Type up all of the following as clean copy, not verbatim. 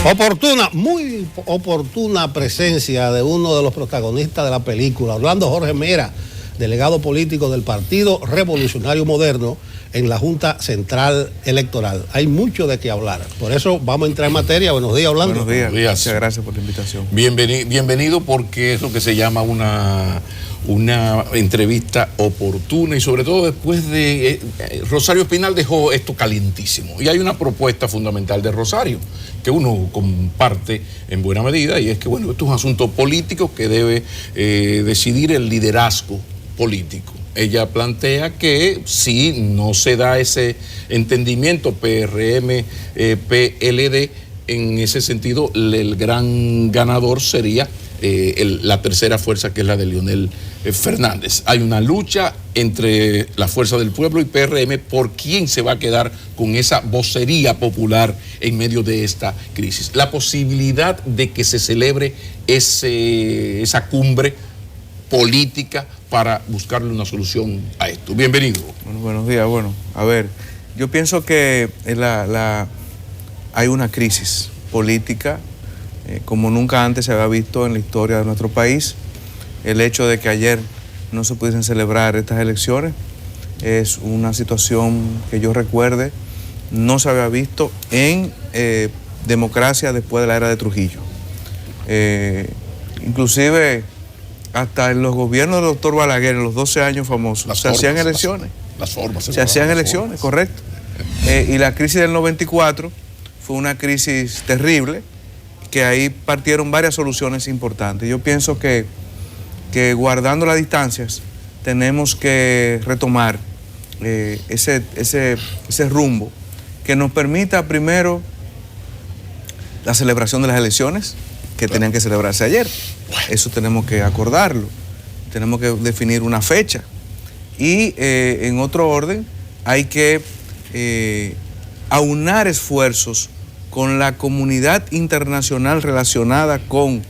Oportuna, muy oportuna presencia de uno de los protagonistas de la película, Orlando Jorge Mera, delegado político del Partido Revolucionario Moderno en la Junta Central Electoral. Hay mucho de qué hablar, por eso vamos a entrar en materia. Buenos días, Orlando. Buenos días. Muchas gracias por la invitación. Bienvenido, porque es lo que se llama una entrevista oportuna, y sobre todo después de Rosario Espinal dejó esto calientísimo, y hay una propuesta fundamental de Rosario que uno comparte en buena medida, y es que bueno, esto es un asunto político que debe decidir el liderazgo político. Ella plantea que si no se da ese entendimiento PRM-PLD, en ese sentido el gran ganador sería la tercera fuerza, que es la de Leonel Fernández. Hay una lucha entre la Fuerza del Pueblo y PRM por quién se va a quedar con esa vocería popular en medio de esta crisis. La posibilidad de que se celebre esa cumbre política para buscarle una solución a esto. Bienvenido. Bueno, buenos días. Bueno, a ver, yo pienso que hay una crisis política como nunca antes se había visto en la historia de nuestro país. El hecho de que ayer no se pudiesen celebrar estas elecciones es una situación que yo recuerde no se había visto en democracia después de la era de Trujillo. Inclusive hasta en los gobiernos del doctor Balaguer, en los 12 años famosos, se hacían elecciones. Se hacían elecciones, correcto. Y la crisis del 94 fue una crisis terrible, que ahí partieron varias soluciones importantes. Yo pienso que guardando las distancias tenemos que retomar ese rumbo que nos permita primero la celebración de las elecciones que tenían que celebrarse ayer. Eso tenemos que acordarlo, tenemos que definir una fecha, y en otro orden hay que aunar esfuerzos con la comunidad internacional relacionada con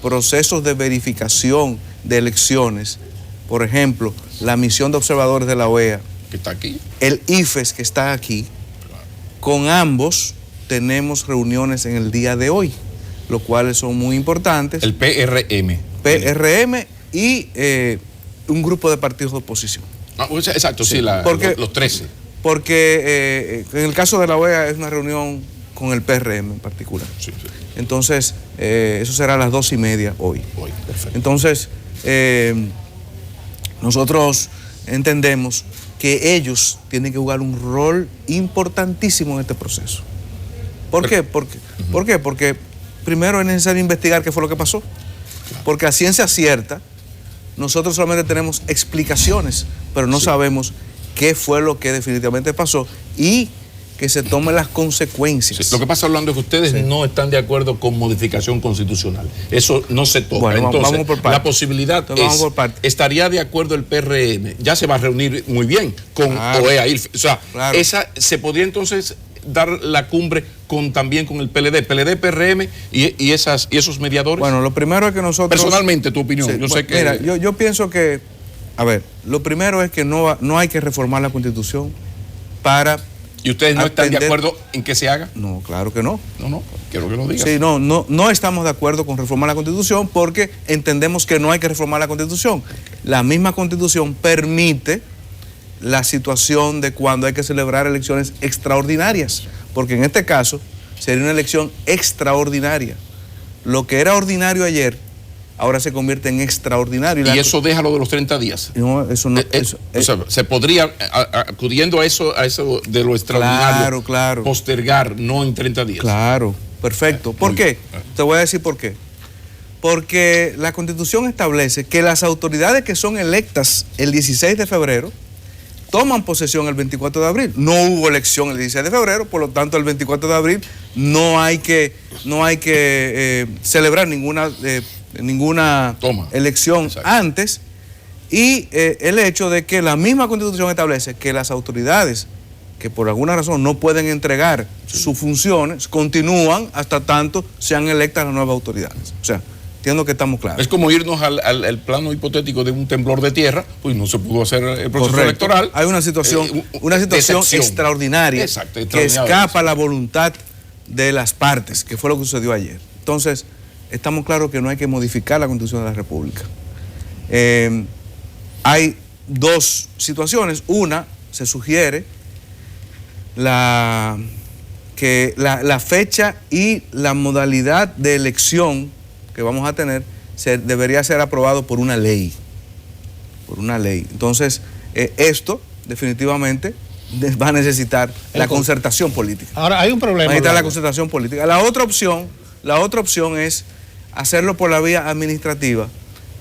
procesos de verificación de elecciones. Por ejemplo, la misión de observadores de la OEA, que está aquí, el IFES, que está aquí. Con ambos tenemos reuniones en el día de hoy, los cuales son muy importantes. El PRM y un grupo de partidos de oposición. Exacto, sí, los 13. Porque en el caso de la OEA es una reunión con el PRM en particular. Sí. Entonces, eso será a las 2:30 hoy. Perfecto. Entonces, nosotros entendemos que ellos tienen que jugar un rol importantísimo en este proceso. ¿Por qué? Porque primero es necesario investigar qué fue lo que pasó. Porque a ciencia cierta, nosotros solamente tenemos explicaciones, pero no sabemos qué fue lo que definitivamente pasó, y que se tomen las consecuencias. Lo que pasa, Orlando, es que ustedes no están de acuerdo con modificación constitucional. Eso no se toca. Bueno, entonces, vamos por parte. La posibilidad estaría de acuerdo el PRM, ya se va a reunir muy bien con OEA, ILF. O sea, se podría entonces dar la cumbre también con el PLD, PRM y esos mediadores. Bueno, lo primero es que nosotros... Personalmente, tu opinión. Mira, yo pienso que, a ver, lo primero es que no hay que reformar la Constitución para... ¿Y ustedes no están de acuerdo en que se haga? No, claro que no. No, quiero que lo digas. Sí, no estamos de acuerdo con reformar la Constitución, porque entendemos que no hay que reformar la Constitución. La misma Constitución permite la situación de cuando hay que celebrar elecciones extraordinarias, porque en este caso sería una elección extraordinaria. Lo que era ordinario ayer ahora se convierte en extraordinario. ¿Y eso deja lo de los 30 días? No, eso no. O sea, se podría, acudiendo a eso de lo extraordinario, claro, postergar, no en 30 días. Claro, perfecto. ¿Por qué? Te voy a decir por qué. Porque la Constitución establece que las autoridades que son electas el 16 de febrero toman posesión el 24 de abril. No hubo elección el 16 de febrero, por lo tanto el 24 de abril no hay que celebrar ninguna elección antes, y el hecho de que la misma Constitución establece que las autoridades que por alguna razón no pueden entregar sus funciones continúan hasta tanto sean electas las nuevas autoridades. O sea, entiendo que estamos claros. Es como irnos al plano hipotético de un temblor de tierra, pues no se pudo hacer el proceso electoral. Hay una situación extraordinaria, que escapa a la voluntad de las partes, que fue lo que sucedió ayer. Entonces, estamos claros que no hay que modificar la Constitución de la República. Hay dos situaciones. Una, se sugiere que la fecha y la modalidad de elección que vamos a tener debería ser aprobado por una ley. Entonces, esto definitivamente va a necesitar la concertación política. Ahora, hay un problema. Va a necesitar la concertación política. La otra opción es hacerlo por la vía administrativa,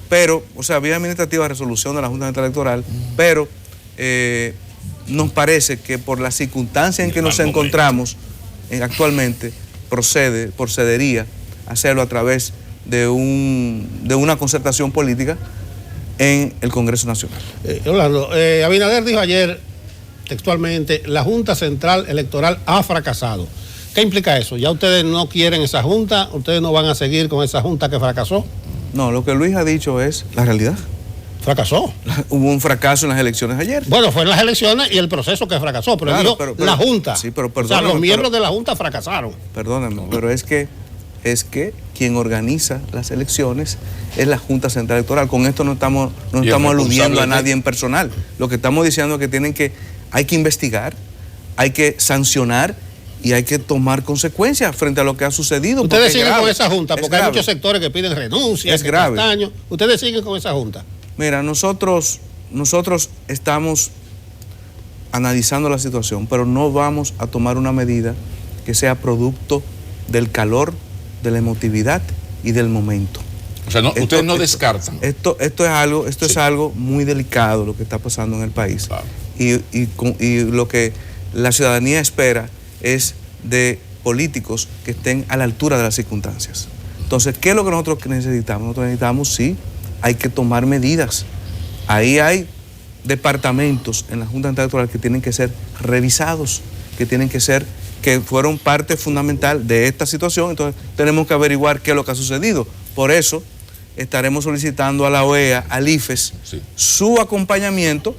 pero, o sea, vía administrativa, resolución de la Junta Central Electoral, pero nos parece que por la circunstancia en que nos encontramos actualmente, procedería hacerlo a través de una concertación política en el Congreso Nacional. Orlando, Abinader dijo ayer textualmente, la Junta Central Electoral ha fracasado. ¿Qué implica eso? ¿Ya ustedes no quieren esa Junta? ¿Ustedes no van a seguir con esa Junta que fracasó? No, lo que Luis ha dicho es la realidad. ¿Fracasó? Hubo un fracaso en las elecciones ayer. Bueno, fue en las elecciones y el proceso que fracasó, pero claro, dijo la Junta. Sí, pero o sea, los miembros de la Junta fracasaron. Perdónenme, pero es que quien organiza las elecciones es la Junta Central Electoral. Con esto no estamos aludiendo a nadie en personal. Lo que estamos diciendo es que hay que investigar, hay que sancionar y hay que tomar consecuencias frente a lo que ha sucedido. Ustedes siguen con esa Junta, porque hay muchos sectores que piden renuncia, es grave. Ustedes siguen con esa Junta. Mira, nosotros estamos analizando la situación, pero no vamos a tomar una medida que sea producto del calor, de la emotividad y del momento. O sea, ustedes no descartan. Esto es algo muy delicado lo que está pasando en el país. Claro. Y lo que la ciudadanía espera es de políticos que estén a la altura de las circunstancias. Entonces, ¿qué es lo que nosotros necesitamos? Nosotros necesitamos, sí, hay que tomar medidas. Ahí hay departamentos en la Junta Central Electoral que tienen que ser revisados, que fueron parte fundamental de esta situación. Entonces, tenemos que averiguar qué es lo que ha sucedido. Por eso, estaremos solicitando a la OEA, al IFES, su acompañamiento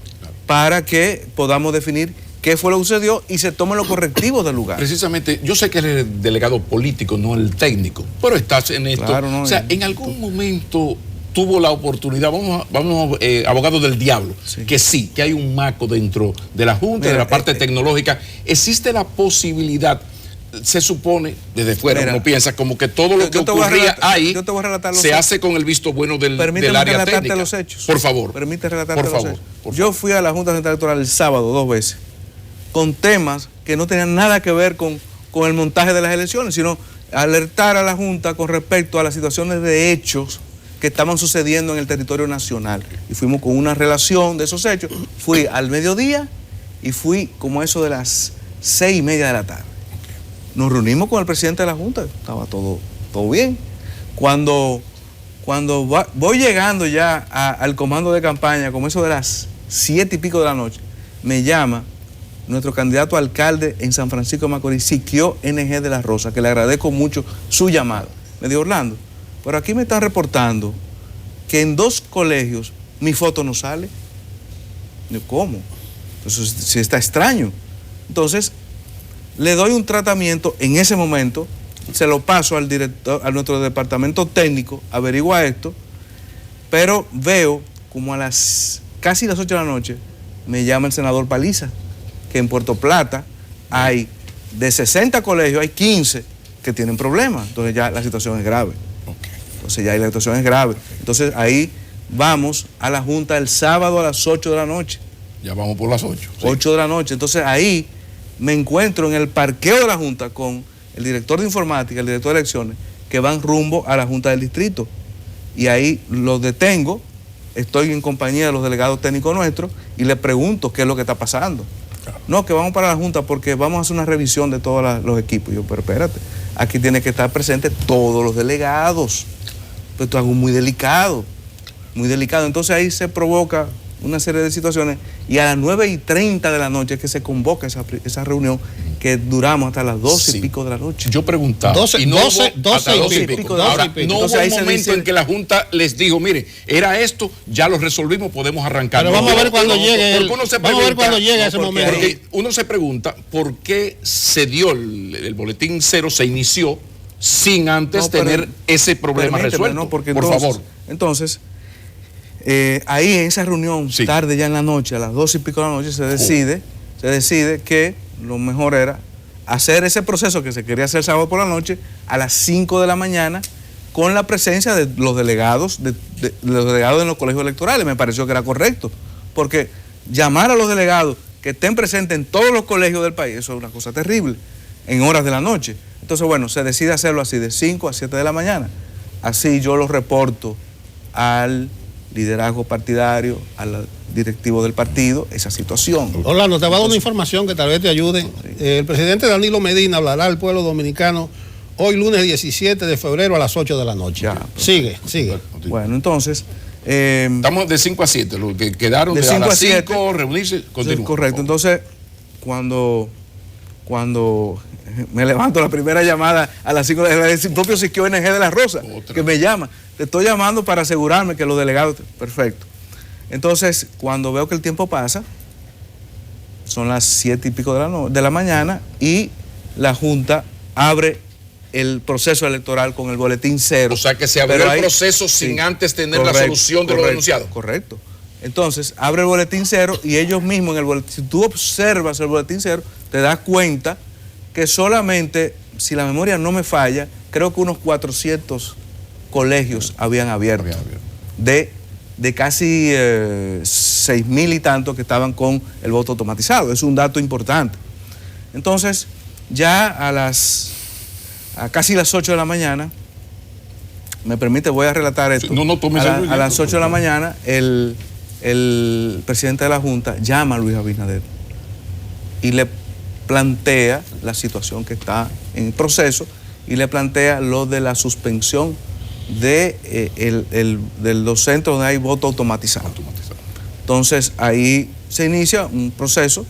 para que podamos definir qué fue lo que sucedió y se tomen los correctivos del lugar. Precisamente, yo sé que eres el delegado político, no el técnico, pero estás en esto. Claro, no, o sea, en algún momento tuvo la oportunidad, vamos abogados del diablo, que hay un maco dentro de la Junta, de la parte tecnológica. ¿Existe la posibilidad? Se supone, desde fuera uno piensa como que todo lo que ocurría ahí se hace con el visto bueno del área técnica. Los hechos. Por favor. Permíteme relatarte los hechos. Yo fui a la Junta Central Electoral el sábado 2 veces con temas que no tenían nada que ver con el montaje de las elecciones, sino alertar a la Junta con respecto a las situaciones de hechos que estaban sucediendo en el territorio nacional. Y fuimos con una relación de esos hechos. Fui al mediodía y fui como eso de las 6:30 de la tarde. Nos reunimos con el presidente de la Junta, estaba todo bien. Cuando voy llegando ya al comando de campaña, como eso de las 7 y pico de la noche, me llama nuestro candidato a alcalde en San Francisco de Macorís, Siquio NG de la Rosa, que le agradezco mucho su llamado. Me dijo, Orlando, pero aquí me están reportando que en 2 colegios mi foto no sale. Digo, ¿cómo? Entonces, sí está extraño. Entonces, le doy un tratamiento en ese momento, se lo paso al director, a nuestro departamento técnico, averigua esto, pero veo como casi las 8 de la noche, me llama el senador Paliza, que en Puerto Plata hay de 60 colegios, hay 15 que tienen problemas. Entonces ya la situación es grave. Entonces ahí vamos a la Junta el sábado a las 8 de la noche. Ya vamos por las 8. 8 de la noche. Entonces ahí me encuentro en el parqueo de la Junta con el director de informática, el director de elecciones, que van rumbo a la Junta del Distrito. Y ahí los detengo, estoy en compañía de los delegados técnicos nuestros y les pregunto qué es lo que está pasando. No, que vamos para la Junta porque vamos a hacer una revisión de todos los equipos. Y yo, pero espérate, aquí tienen que estar presentes todos los delegados. Esto es algo muy delicado. Entonces ahí se provoca una serie de situaciones, y a las 9:30 de la noche es que se convoca esa reunión que duramos hasta las 12 y pico de la noche. Yo preguntaba. 12 y pico. Ahora, no hubo un momento en que la Junta les dijo, mire, era esto, ya lo resolvimos, podemos arrancar. Pero vamos a ver cuando llegue. Vamos a ver cuando llegue ese momento. Porque uno se pregunta por qué se dio el boletín cero, se inició sin antes tener ese problema resuelto. No, porque por favor. Entonces, ahí en esa reunión, tarde ya en la noche, a las 12 y pico de la noche, se decide que lo mejor era hacer ese proceso que se quería hacer sábado por la noche a las 5 de la mañana con la presencia de los delegados de los colegios electorales. Me pareció que era correcto, porque llamar a los delegados que estén presentes en todos los colegios del país, eso es una cosa terrible, en horas de la noche. Entonces, bueno, se decide hacerlo así, de 5 a 7 de la mañana. Así yo lo reporto al liderazgo partidario, al directivo del partido, esa situación. Orlando, te va a dar una información que tal vez te ayude. El presidente Danilo Medina hablará al pueblo dominicano hoy lunes 17 de febrero a las 8 de la noche. Ya, sigue. Bueno, entonces... estamos de 5 a 7, lo que quedaron de 5 a 5, reunirse, continúa. Correcto, entonces cuando me levanto la primera llamada a las 5 del propio Siquio NG de la Rosa, que me llama. Te estoy llamando para asegurarme que los delegados... Perfecto. Entonces, cuando veo que el tiempo pasa, son las 7 y pico de la mañana y la Junta abre el proceso electoral con el boletín cero. O sea que se abrió el proceso sin antes tener la solución de los denunciados. Correcto. Entonces, abre el boletín cero y ellos mismos, si tú observas el boletín cero, te das cuenta que solamente, si la memoria no me falla, creo que unos 400 colegios habían abierto. De casi 6.000 y tantos que estaban con el voto automatizado. Es un dato importante. Entonces, ya a casi las 8 de la mañana, me permite, voy a relatar esto. A las 8 de la mañana, el presidente de la Junta llama a Luis Abinader y le plantea la situación que está en proceso y le plantea lo de la suspensión de los centros donde hay voto automatizado. Entonces ahí se inicia un proceso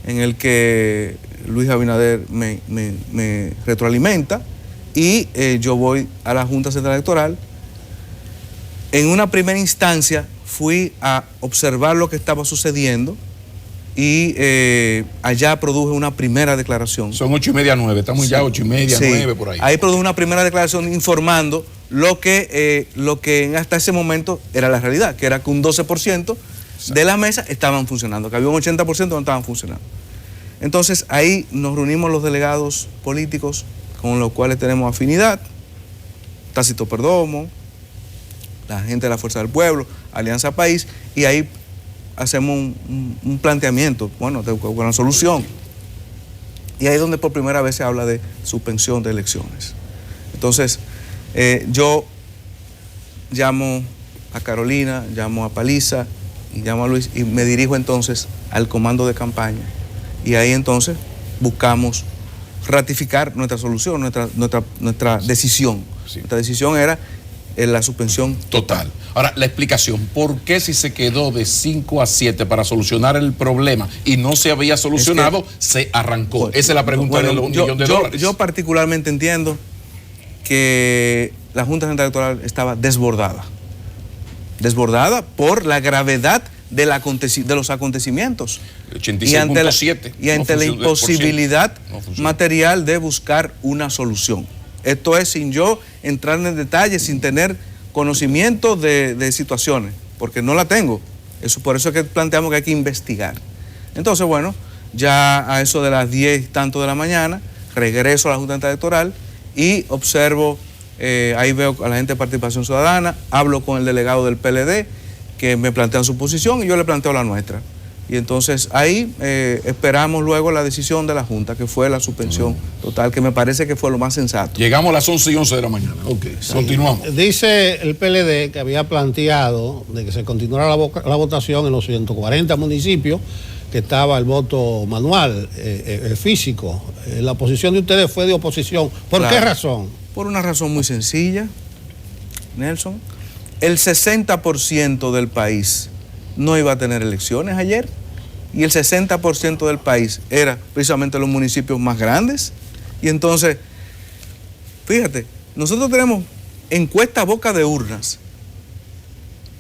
en el que Luis Abinader me retroalimenta y yo voy a la Junta Central Electoral. En una primera instancia fui a observar lo que estaba sucediendo y allá produje una primera declaración. Son 8:30, 9, estamos ya 8:30, 9 por ahí. Ahí produje una primera declaración informando lo que hasta ese momento era la realidad, que era que un 12% de la mesa estaban funcionando, que había un 80% no estaban funcionando. Entonces ahí nos reunimos los delegados políticos con los cuales tenemos afinidad, Tácito Perdomo, la gente de la Fuerza del Pueblo, Alianza País, y ahí hacemos un planteamiento, bueno, de una solución. Y ahí es donde por primera vez se habla de suspensión de elecciones. Entonces, yo llamo a Carolina, llamo a Paliza y llamo a Luis y me dirijo entonces al comando de campaña. Y ahí entonces buscamos ratificar nuestra solución, nuestra decisión. Sí. Nuestra decisión era la suspensión total. Ahora, la explicación, ¿por qué si se quedó de 5 a 7 para solucionar el problema y no se había solucionado, se arrancó? Esa es la pregunta de los $1.000.000. Yo particularmente entiendo que la Junta Central Electoral estaba desbordada por la gravedad de los acontecimientos. 86.7. Y ante la imposibilidad material de buscar una solución. Esto es sin yo entrar en detalles, sin tener conocimiento de situaciones, porque no la tengo. Por eso es que planteamos que hay que investigar. Entonces, bueno, ya a eso de las 10 y tanto de la mañana, regreso a la Junta Electoral y observo, ahí veo a la gente de Participación Ciudadana, hablo con el delegado del PLD, que me plantean su posición y yo le planteo la nuestra. Y entonces ahí esperamos luego la decisión de la Junta, que fue la suspensión total, que me parece que fue lo más sensato. Llegamos a las 11:11 de la mañana. Ok, sí. Continuamos. Dice el PLD que había planteado de que se continuara la votación en los 140 municipios, que estaba el voto manual, físico. La posición de ustedes fue de oposición. ¿Por qué razón? Por una razón muy sencilla, Nelson. El 60% del país no iba a tener elecciones ayer, y el 60% del país era precisamente los municipios más grandes. Y entonces, fíjate, nosotros tenemos encuesta boca de urnas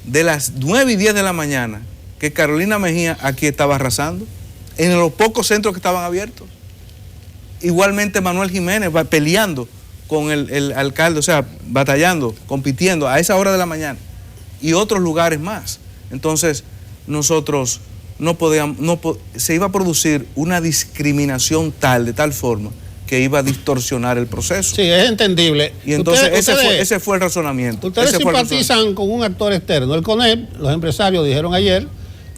de las 9 y 10 de la mañana, que Carolina Mejía aquí estaba arrasando, en los pocos centros que estaban abiertos. Igualmente Manuel Jiménez va peleando con el alcalde, o sea, batallando, compitiendo a esa hora de la mañana, y otros lugares más. Entonces, nosotros no podíamos, se iba a producir una discriminación tal, de tal forma, que iba a distorsionar el proceso. Sí, es entendible. Y entonces ese fue el razonamiento. Ustedes simpatizan con un actor externo. El CONEP, los empresarios dijeron ayer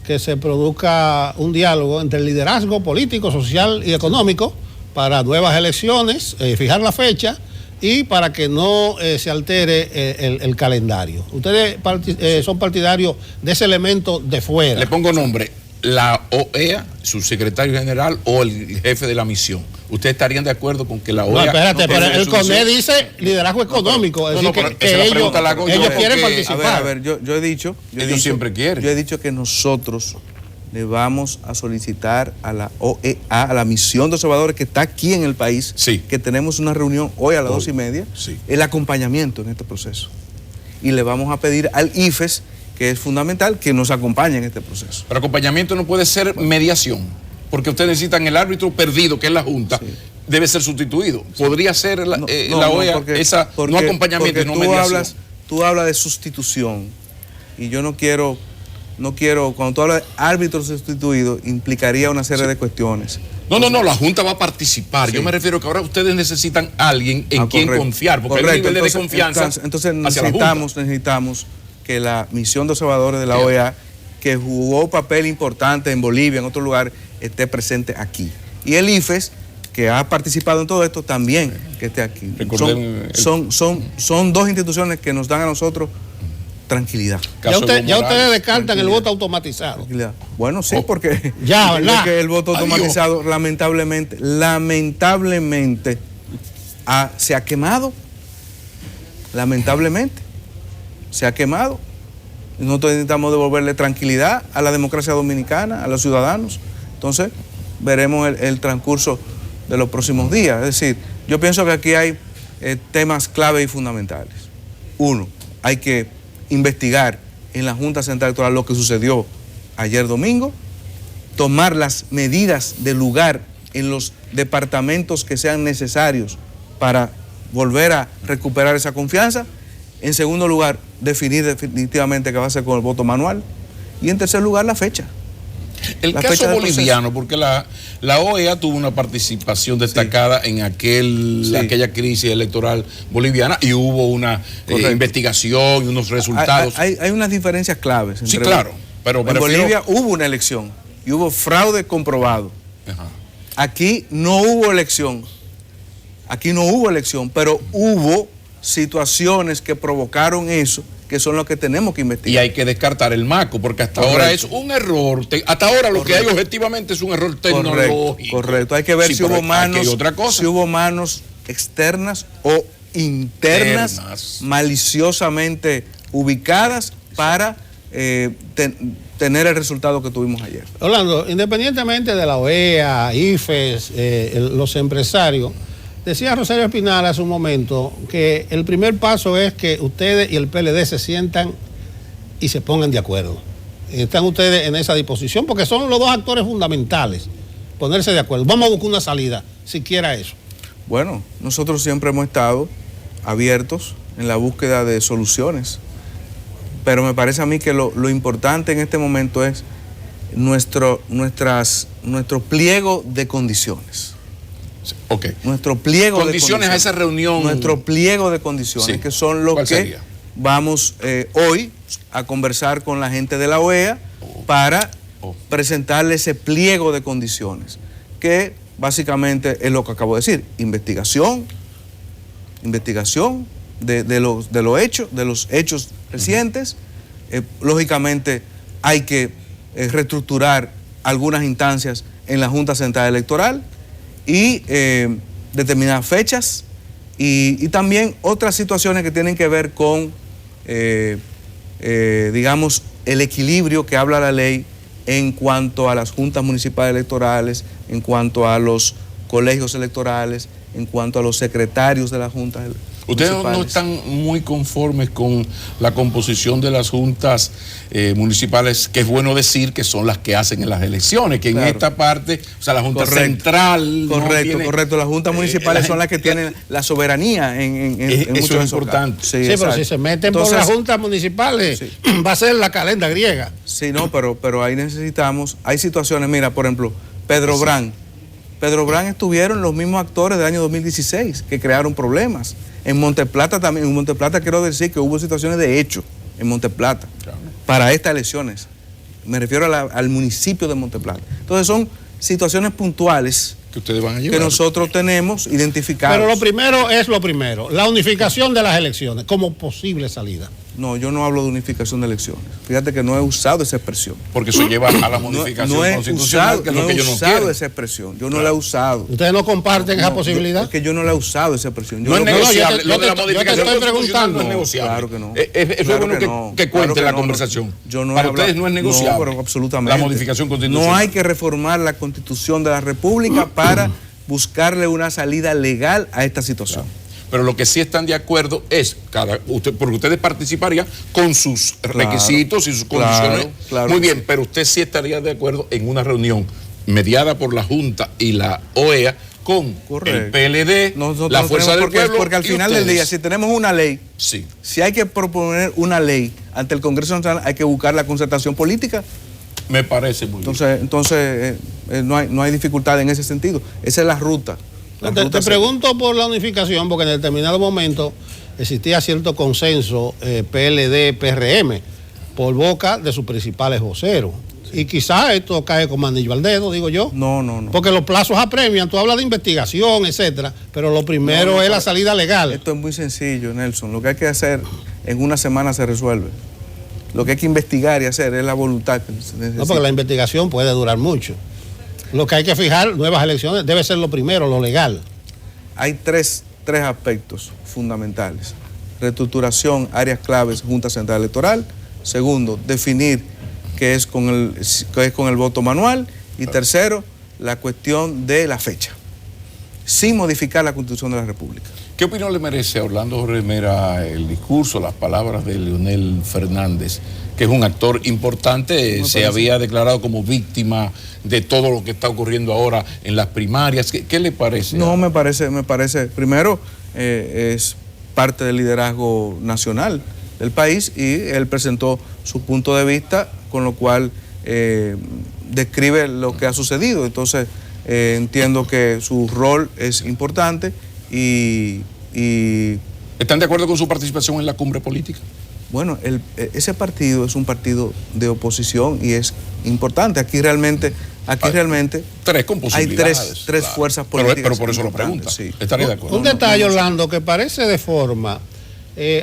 que se produzca un diálogo entre el liderazgo político, social y económico para nuevas elecciones, fijar la fecha y para que no se altere el calendario. Ustedes son partidarios de ese elemento de fuera. Le pongo nombre, la OEA, su secretario general o el jefe de la misión. ¿Ustedes estarían de acuerdo con que la OEA... No, espérate, pero el CONEP dice liderazgo económico, es decir, que ellos quieren participar. A ver, yo he dicho... Ellos siempre quieren. Yo he dicho que nosotros le vamos a solicitar a la OEA, a la misión de observadores que está aquí en el país, sí, que tenemos una reunión hoy a las 2:30, sí, el acompañamiento en este proceso. Y le vamos a pedir al IFES, que es fundamental, que nos acompañe en este proceso. Pero acompañamiento no puede ser mediación, porque ustedes necesitan el árbitro perdido, que es la Junta, sí, debe ser sustituido. Podría ser la OEA, no acompañamiento, no mediación. Tú hablas de sustitución, y yo no quiero, cuando tú hablas de árbitro sustituido, implicaría una serie de cuestiones. No, la Junta va a participar. Sí. Yo me refiero que ahora ustedes necesitan a alguien en quien confiar, porque hay un nivel de desconfianza. Entonces necesitamos que la misión de observadores de la OEA, que jugó papel importante en Bolivia, en otros lugares, esté presente aquí. Y el IFES, que ha participado en todo esto, también que esté aquí. Son dos instituciones que nos dan a nosotros tranquilidad. Ya ustedes descartan el voto automatizado. Tranquilidad. Bueno, sí, porque ya, ¿verdad? Que el voto automatizado, lamentablemente, se ha quemado. Lamentablemente, se ha quemado. Nosotros necesitamos devolverle tranquilidad a la democracia dominicana, a los ciudadanos. Entonces, veremos el transcurso de los próximos días. Es decir, yo pienso que aquí hay temas clave y fundamentales. Uno, hay que investigar en la Junta Central Electoral lo que sucedió ayer domingo, tomar las medidas de lugar en los departamentos que sean necesarios para volver a recuperar esa confianza. En segundo lugar, definir definitivamente qué va a hacer con el voto manual. Y en tercer lugar, la fecha. El caso boliviano, porque la OEA tuvo una participación destacada en aquella crisis electoral boliviana y hubo una investigación y unos resultados. Hay unas diferencias claves. Sí, claro. Pero en Bolivia hubo una elección y hubo fraude comprobado. Ajá. Aquí no hubo elección. Pero hubo situaciones que provocaron eso, que son los que tenemos que investigar. Y hay que descartar el MACO, porque hasta ahora es un error. Hasta ahora lo que hay objetivamente es un error tecnológico. Correcto. Hay que ver si hubo manos externas o internas maliciosamente ubicadas para tener el resultado que tuvimos ayer. Orlando, independientemente de la OEA, IFES, los empresarios, decía Rosario Espinal hace un momento que el primer paso es que ustedes y el PLD se sientan y se pongan de acuerdo. ¿Están ustedes en esa disposición? Porque son los dos actores fundamentales, ponerse de acuerdo. Vamos a buscar una salida, siquiera eso. Bueno, nosotros siempre hemos estado abiertos en la búsqueda de soluciones, pero me parece a mí que lo importante en este momento es nuestro pliego de condiciones. Okay. Nuestro pliego condiciones a esa reunión. Nuestro pliego de condiciones, sí, que son los que sería? Vamos hoy a conversar con la gente de la OEA para presentarle ese pliego de condiciones, que básicamente es lo que acabo de decir: investigación de los hechos recientes. Lógicamente hay que reestructurar algunas instancias en la Junta Central Electoral y determinar fechas y también otras situaciones que tienen que ver con, digamos, el equilibrio que habla la ley en cuanto a las juntas municipales electorales, en cuanto a los colegios electorales, en cuanto a los secretarios de las juntas municipales. ¿Ustedes no están muy conformes con la composición de las juntas municipales, que es bueno decir que son las que hacen en las elecciones, que en esta parte, o sea, la junta central... Correcto, las juntas municipales son las que tienen la soberanía en eso es importante. Sí, pero si se meten por las juntas municipales, va a ser la calenda griega. Sí, no, pero ahí necesitamos, hay situaciones, mira, por ejemplo, Pedro Brán estuvieron los mismos actores del año 2016 que crearon problemas. En Monteplata también, en Monteplata quiero decir que hubo situaciones de hecho en Monteplata para estas elecciones. Me refiero al municipio de Monteplata. Entonces son situaciones puntuales que ustedes van a llevar, que nosotros tenemos identificadas. Pero lo primero es lo primero, la unificación de las elecciones como posible salida. No, yo no hablo de unificación de elecciones. Fíjate que no he usado esa expresión. Porque eso lleva a la modificación constitucional, que es lo que ellos no quieren. No he usado esa expresión, yo no la he usado. ¿Ustedes no comparten esa posibilidad? Es que yo no la he usado esa expresión. No es negociable, lo de la modificación estoy preguntando. no es negociable. Claro que no. Eso es bueno que cuente la conversación. Para ustedes no es negociable. No, pero absolutamente. La modificación constitucional. No hay que reformar la Constitución de la República para buscarle una salida legal a esta situación. Pero lo que sí están de acuerdo es, porque ustedes participarían con sus requisitos y sus condiciones. Muy bien, pero usted sí estaría de acuerdo en una reunión mediada por la Junta y la OEA con el PLD, la Fuerza del Pueblo. Porque al final del día, si tenemos una ley, si hay que proponer una ley ante el Congreso Nacional, hay que buscar la concertación política. Me parece muy bien. Entonces no hay dificultad en ese sentido. Esa es la ruta. Te pregunto por la unificación, porque en determinado momento existía cierto consenso PLD-PRM por boca de sus principales voceros. Sí. Y quizás esto cae como anillo al dedo, digo yo. No. Porque los plazos apremian, tú hablas de investigación, etcétera, pero lo primero es la salida legal. Esto es muy sencillo, Nelson. Lo que hay que hacer en una semana se resuelve. Lo que hay que investigar y hacer es la voluntad que se necesita. No, porque la investigación puede durar mucho. Lo que hay que fijar, nuevas elecciones, debe ser lo primero, lo legal. Hay tres aspectos fundamentales. Reestructuración, áreas claves, Junta Central Electoral. Segundo, definir qué es con el voto manual. Y tercero, la cuestión de la fecha, sin modificar la Constitución de la República. ¿Qué opinión le merece a Orlando Jorge Mera el discurso, las palabras de Leonel Fernández, que es un actor importante, se había declarado como víctima de todo lo que está ocurriendo ahora en las primarias? ¿Qué le parece? No, me parece, primero, es parte del liderazgo nacional del país y él presentó su punto de vista, con lo cual describe lo que ha sucedido. Entonces, entiendo que su rol es importante y... ¿Están de acuerdo con su participación en la cumbre política? Bueno, ese partido es un partido de oposición y es importante. Aquí realmente tres con posibilidades, hay tres fuerzas políticas. Pero por eso lo pregunta. Sí. Estaría de acuerdo. Un detalle, Orlando, que parece de forma.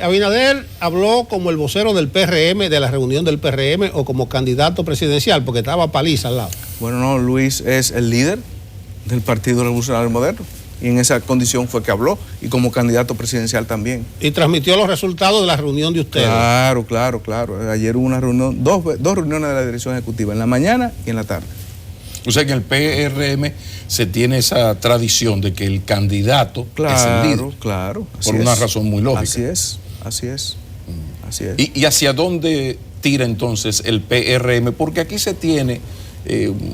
Abinader habló como el vocero del PRM, de la reunión del PRM, o como candidato presidencial, porque estaba Paliza al lado. Bueno, no, Luis es el líder del Partido Revolucionario Moderno. Y en esa condición fue que habló, y como candidato presidencial también. Y transmitió los resultados de la reunión de ustedes. Claro. Ayer hubo una reunión, dos reuniones de la dirección ejecutiva, en la mañana y en la tarde. O sea que en el PRM se tiene esa tradición de que el candidato es el líder. Claro. Por una razón muy lógica. Así es. ¿Y hacia dónde tira entonces el PRM? Porque aquí se tiene...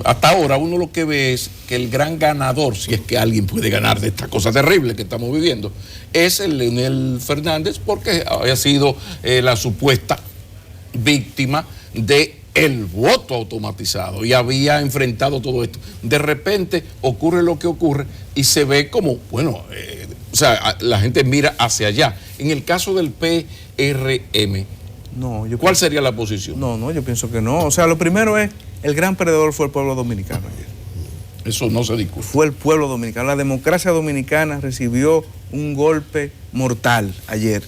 hasta ahora uno lo que ve es que el gran ganador, si es que alguien puede ganar de esta cosa terrible que estamos viviendo, es el Leonel Fernández, porque había sido la supuesta víctima del voto automatizado y había enfrentado todo esto. De repente ocurre lo que ocurre y se ve como, bueno, la gente mira hacia allá. En el caso del PRM, ¿cuál sería la posición? No, yo pienso que no. O sea, lo primero es, el gran perdedor fue el pueblo dominicano ayer. Eso no se discute. Fue el pueblo dominicano. La democracia dominicana recibió un golpe mortal ayer.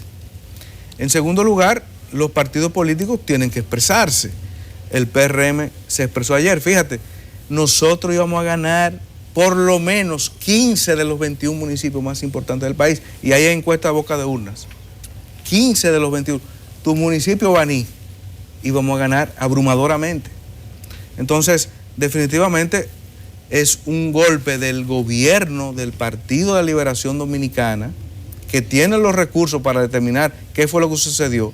En segundo lugar, los partidos políticos tienen que expresarse. El PRM se expresó ayer. Fíjate, nosotros íbamos a ganar por lo menos 15 de los 21 municipios más importantes del país. Y ahí hay encuesta a boca de urnas. 15 de los 21. Tu municipio, Baní, íbamos a ganar abrumadoramente. Entonces, definitivamente es un golpe del gobierno del Partido de la Liberación Dominicana, que tiene los recursos para determinar qué fue lo que sucedió,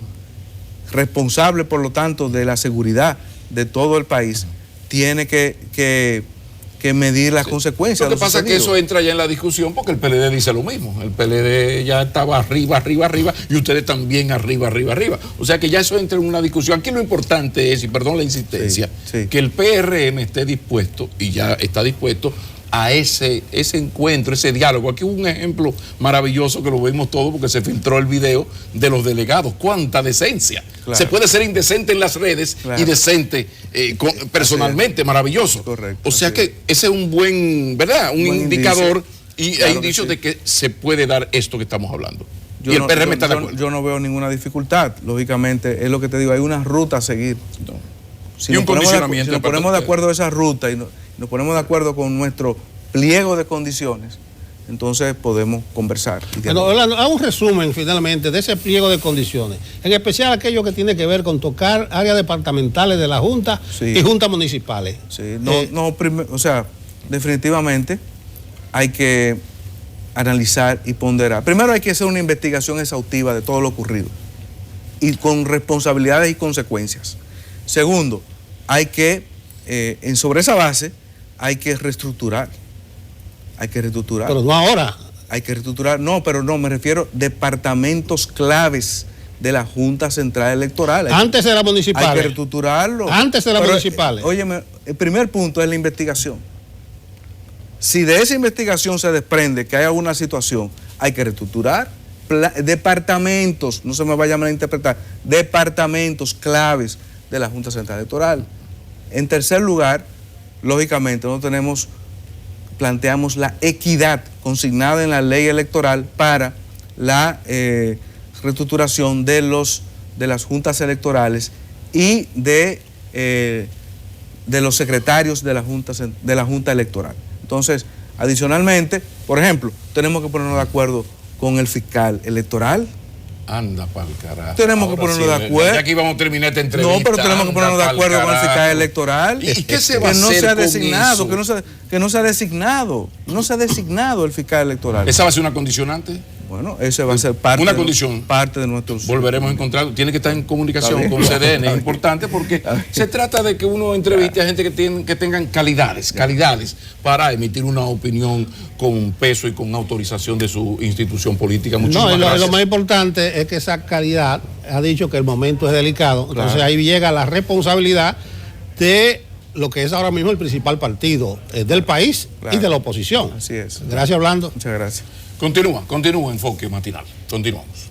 responsable por lo tanto de la seguridad de todo el país, tiene que medir las consecuencias. Lo que pasa es que eso entra ya en la discusión porque el PLD dice lo mismo. El PLD ya estaba arriba y ustedes también arriba. O sea que ya eso entra en una discusión. Aquí lo importante es, y perdón la insistencia, que el PRM esté dispuesto, y ya está dispuesto, a ese encuentro, ese diálogo. Aquí hubo un ejemplo maravilloso que lo vimos todos porque se filtró el video de los delegados. ¡Cuánta decencia! Claro. Se puede ser indecente en las redes y decente personalmente, maravilloso. Correcto. O sea que ese es un buen, ¿verdad? Un indicador e indicio de que se puede dar esto que estamos hablando. Y el PRM está de acuerdo. Yo no veo ninguna dificultad. Lógicamente, es lo que te digo, hay una ruta a seguir. No. Si nos ponemos de acuerdo a esa ruta y nos ponemos de acuerdo con nuestro pliego de condiciones, entonces podemos conversar. Bueno, hago un resumen finalmente de ese pliego de condiciones, en especial aquello que tiene que ver con tocar áreas departamentales de la Junta y juntas municipales. Sí, o sea, definitivamente hay que analizar y ponderar. Primero hay que hacer una investigación exhaustiva de todo lo ocurrido y con responsabilidades y consecuencias. Segundo, hay que, sobre esa base, hay que reestructurar. Pero no ahora. Hay que reestructurar, me refiero a departamentos claves de la Junta Central Electoral. Antes de las municipales. Hay que reestructurarlo. Antes de las municipales. Óyeme, el primer punto es la investigación. Si de esa investigación se desprende que hay alguna situación, hay que reestructurar departamentos, no se me vaya a malinterpretar, departamentos claves de la Junta Central Electoral. En tercer lugar, lógicamente, planteamos la equidad consignada en la ley electoral para la reestructuración de las juntas electorales y de los secretarios de la Junta Electoral. Entonces, adicionalmente, por ejemplo, tenemos que ponernos de acuerdo con el fiscal electoral. Anda pa'l carajo. Tenemos que ponernos de acuerdo. Ya aquí vamos a terminar esta entrevista. No, pero tenemos que ponernos de acuerdo con el fiscal electoral. ¿Y qué se va a hacer no sea con designado, eso? Que no sea designado. No sea designado el fiscal electoral. ¿Esa va a ser una condicionante? Bueno, ese va a ser parte de nuestros... Volveremos a encontrar. Tiene que estar en comunicación con CDN. Es importante porque se trata de que uno entreviste a gente que tengan calidades para emitir una opinión con peso y con autorización de su institución política. Muchísimas gracias. Lo más importante es que esa calidad ha dicho que el momento es delicado. Entonces ahí llega la responsabilidad de lo que es ahora mismo el principal partido del país y de la oposición. Así es. Gracias, Orlando. Muchas gracias. Continúa Enfoque Matinal. Continuamos.